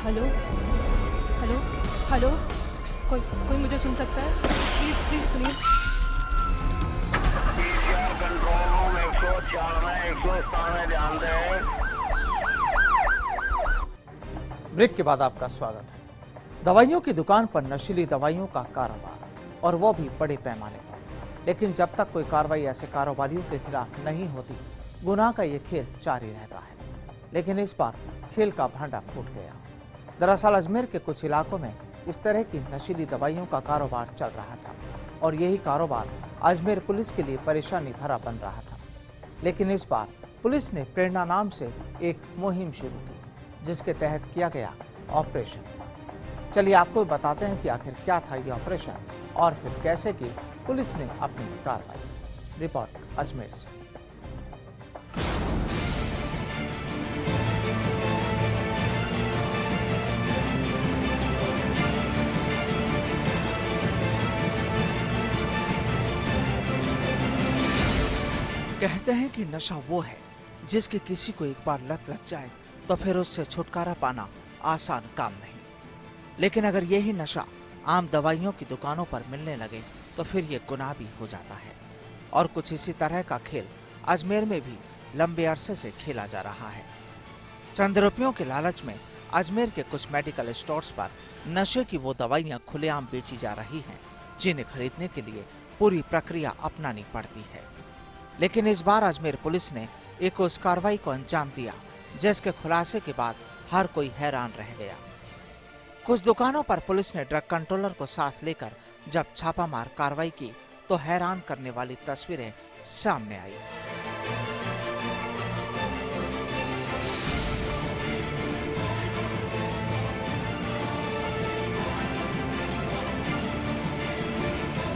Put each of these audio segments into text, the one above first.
Hello hello hello, कोई कोई मुझे सुन सकता है? प्लीज प्लीज सुनिए। कंट्रोल रूम 194 197 ध्यान दें। ब्रेक के बाद आपका स्वागत है। दवाइयों की दुकान पर नशीली दवाइयों का कारोबार, और वो भी बड़े पैमाने पर। लेकिन जब तक कोई कार्रवाई ऐसे कारोबारियों के खिलाफ नहीं होती, गुनाह का ये खेल जारी रहता है। लेकिन इस बार खेल का भांडा फूट गया। दरअसल अजमेर के कुछ इलाकों में इस तरह की नशीली दवाइयों का कारोबार चल रहा था, और यही कारोबार अजमेर पुलिस के लिए परेशानी भरा बन रहा था। लेकिन इस बार पुलिस ने प्रेरणा नाम से एक मुहिम शुरू की, जिसके तहत किया गया ऑपरेशन। चलिए आपको बताते हैं कि आखिर क्या था ये ऑपरेशन और फिर कैसे की पुलिस ने अपनी कार्रवाई। रिपोर्ट अजमेर से। कहते हैं कि नशा वो है जिसकी किसी को एक बार लत लग जाए तो फिर उससे छुटकारा पाना आसान काम नहीं। लेकिन अगर यही नशा आम दवाइयों की दुकानों पर मिलने लगे तो फिर ये गुनाह भी हो जाता है। और कुछ इसी तरह का खेल अजमेर में भी लंबे अरसे से खेला जा रहा है। चंद रुपयों के लालच में अजमेर के कुछ मेडिकल स्टोर्स पर नशे की वो दवाइयां खुलेआम बेची जा रही हैं, जिन्हें खरीदने के लिए पूरी प्रक्रिया अपनानी पड़ती है। लेकिन इस बार अजमेर पुलिस ने एक उस कार्रवाई को अंजाम दिया जिसके खुलासे के बाद हर कोई हैरान रह गया। कुछ दुकानों पर पुलिस ने ड्रग कंट्रोलर को साथ लेकर जब छापामार कार्रवाई की तो हैरान करने वाली तस्वीरें सामने आई।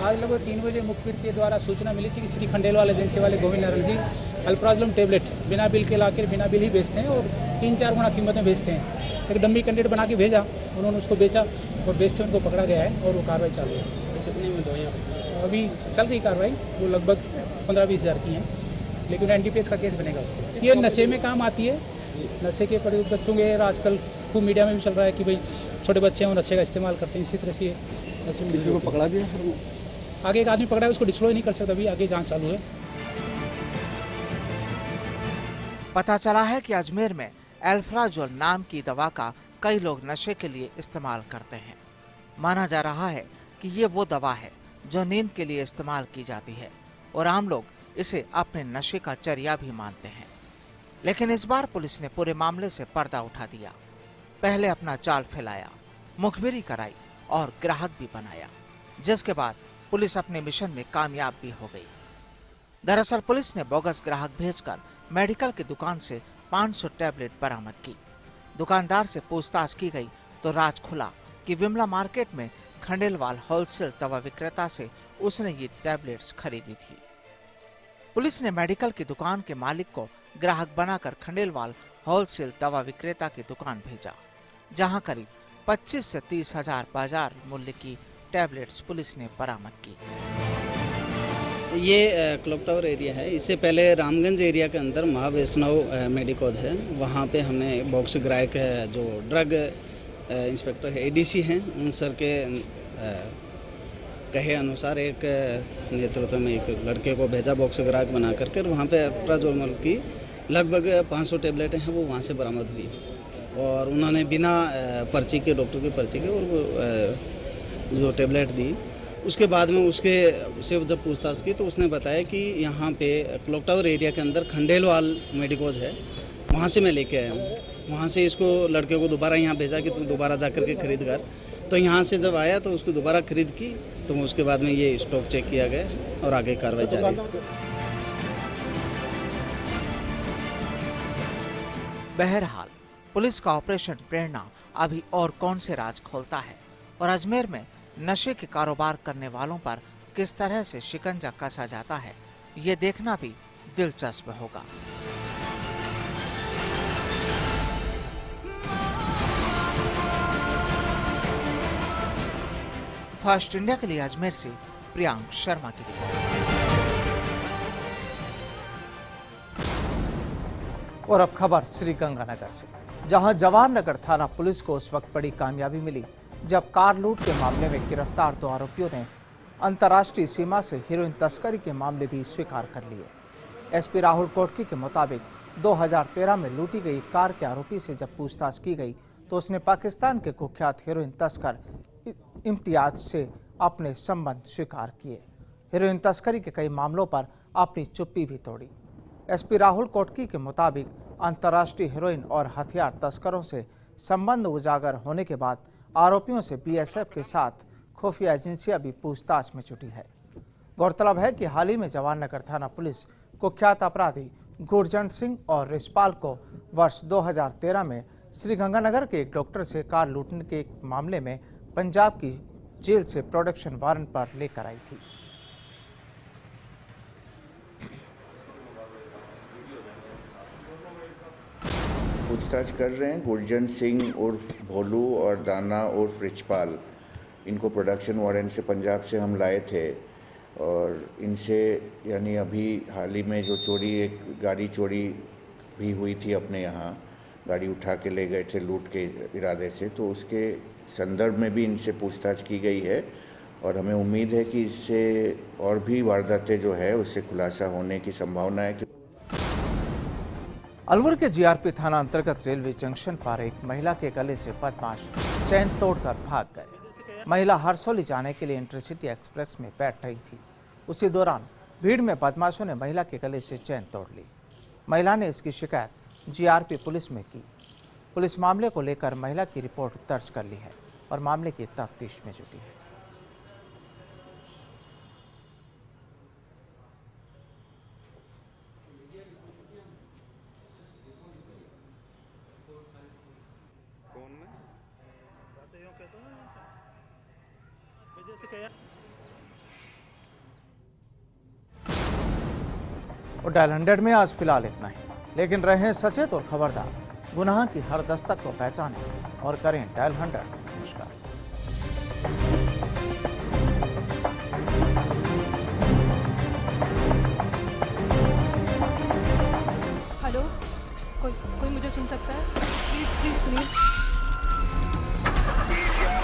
आज लगभग 3 बजे मुखबिर के द्वारा सूचना मिली थी कि श्री खंडेलवाल एजेंसी वाले गोविंद नारायण जी अल्प्राजोलम टेबलेट बिना बिल के लाकर बिना बिल ही बेचते हैं और 3-4 गुना कीमत में बेचते हैं। एक डम्मी कैंडिडेट बना के भेजा, उन्होंने उसको बेचा और बेचते उनको पकड़ा गया है और वो कार्रवाई चालू है। कितनी में दवाइयाँ अभी चल रही कार्रवाई, वो लगभग 15-20 हज़ार की हैं, लेकिन एनडीपीएस का केस बनेगा। ये नशे में काम आती है। नशे के बच्चों के आजकल खूब मीडिया में भी चल रहा है कि भाई छोटे बच्चे हैं वो नशे का इस्तेमाल करते हैं। इसी तरह से नशे में पकड़ा गया। आगे एक आदमी पकड़ा है, उसको डिस्क्लोज नहीं कर सकता, अभी आगे जांच चालू है। पता चला है कि अजमेर में अल्प्राजोल नाम की दवा का कई लोग नशे के लिए इस्तेमाल करते हैं। माना जा रहा है कि ये वो दवा है जो नींद के लिए इस्तेमाल की जाती है और आम लोग इसे अपने नशे का जरिया भी मानते हैं। लेकिन इस बार पुलिस ने पूरे मामले से पर्दा उठा दिया। पहले अपना जाल फैलाया, मुखबिरी कराई और ग्राहक भी बनाया, जिसके बाद पुलिस अपने मिशन में कामयाब भी हो गई। दरअसल पुलिस ने बोगस ग्राहक भेजकर मेडिकल की दुकान से 500 टैबलेट बरामद की। दुकानदार से पूछताछ की गई तो राज खुला कि विमला मार्केट में खंडेलवाल होलसेल दवा विक्रेता से उसने ये टैबलेट्स खरीदी थी। पुलिस ने मेडिकल की दुकान के मालिक को ग्राहक बनाकर खंडेलवाल होलसेल दवा विक्रेता की दुकान भेजा, जहां करीब 25 से 30 हजार बाजार मूल्य की टैबलेट्स पुलिस ने बरामद की। ये क्लॉक टावर एरिया है। इससे पहले रामगंज एरिया के अंदर महावैष्णव मेडिकोज है, वहाँ पे हमने बॉक्स ग्राहक जो ड्रग इंस्पेक्टर है एडीसी हैं, उन सर के कहे अनुसार एक नेतृत्व में एक लड़के को भेजा बॉक्स ग्राहक बना करके। वहाँ पे अल्प्राजोलम की लगभग 500 टैबलेटें हैं वो वहाँ से बरामद हुई और उन्होंने बिना पर्ची के, डॉक्टर की पर्ची के, और वो जो टैबलेट दी। उसके बाद में उससे जब पूछताछ की तो उसने बताया कि यहाँ पे क्लॉक टावर एरिया के अंदर खंडेलवाल मेडिकोज है, वहाँ से मैं लेके आया हूँ। वहाँ से इसको लड़के को दोबारा यहाँ भेजा कि तुम दोबारा जा कर के खरीद कर। तो यहाँ से जब आया तो उसको दोबारा खरीद की, तो उसके बाद में ये स्टॉक चेक किया गया और आगे कार्रवाई जारी। बहरहाल पुलिस का ऑपरेशन प्रेरणा अभी और कौन से राज खोलता है और अजमेर में नशे के कारोबार करने वालों पर किस तरह से शिकंजा कसा जाता है, ये देखना भी दिलचस्प होगा। फर्स्ट इंडिया के लिए अजमेर से प्रियांक शर्मा की रिपोर्ट। और अब खबर श्री गंगानगर से। जहां जवाहरनगर थाना पुलिस को उस वक्त बड़ी कामयाबी मिली जब कार लूट के मामले में गिरफ्तार 2 आरोपियों ने अंतर्राष्ट्रीय सीमा से हेरोइन तस्करी के मामले भी स्वीकार कर लिए। एसपी राहुल कोटकी के मुताबिक 2013 में लूटी गई कार के आरोपी से जब पूछताछ की गई तो उसने पाकिस्तान के कुख्यात हेरोइन तस्कर इम्तियाज से अपने संबंध स्वीकार किए। हेरोइन तस्करी के कई मामलों पर अपनी चुप्पी भी तोड़ी। एसपी राहुल कोटकी के मुताबिक अंतर्राष्ट्रीय हेरोइन और हथियार तस्करों से संबंध उजागर होने के बाद आरोपियों से बीएसएफ के साथ खुफिया एजेंसियां भी पूछताछ में जुटी है। गौरतलब है कि हाल ही में जवाहरनगर थाना पुलिस कुख्यात अपराधी गुरजंट सिंह और रिशपाल को वर्ष 2013 में श्रीगंगानगर के एक डॉक्टर से कार लूटने के एक मामले में पंजाब की जेल से प्रोडक्शन वारंट पर लेकर आई थी। पूछताछ कर रहे हैं। गुरजंट सिंह उर्फ भोलू और दाना उर्फ रिचपाल, इनको प्रोडक्शन वारंट से पंजाब से हम लाए थे और इनसे यानी अभी हाल ही में जो चोरी, एक गाड़ी चोरी भी हुई थी अपने यहाँ, गाड़ी उठा के ले गए थे लूट के इरादे से, तो उसके संदर्भ में भी इनसे पूछताछ की गई है और हमें उम्मीद है कि इससे और भी वारदातें जो है उससे खुलासा होने की संभावना है। कि अलवर के जीआरपी थाना अंतर्गत रेलवे जंक्शन पर एक महिला के गले से बदमाश चैन तोड़कर भाग गए। महिला हरसौली जाने के लिए इंटरसिटी एक्सप्रेस में बैठ रही थी। उसी दौरान भीड़ में बदमाशों ने महिला के गले से चैन तोड़ ली। महिला ने इसकी शिकायत जीआरपी पुलिस में की। पुलिस मामले को लेकर महिला की रिपोर्ट दर्ज कर ली है और मामले की तफ्तीश में जुटी है। और डायल 100 में आज फिलहाल इतना ही, लेकिन रहें सचेत और खबरदार। गुनाह की हर दस्तक को पहचानें और करें डायल 100। नमस्कार। हेलो, कोई मुझे सुन सकता है? प्लीज सुनिए।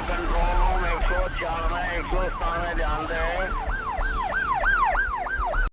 कंट्रोल रूम 104 में 197 ध्यान दें।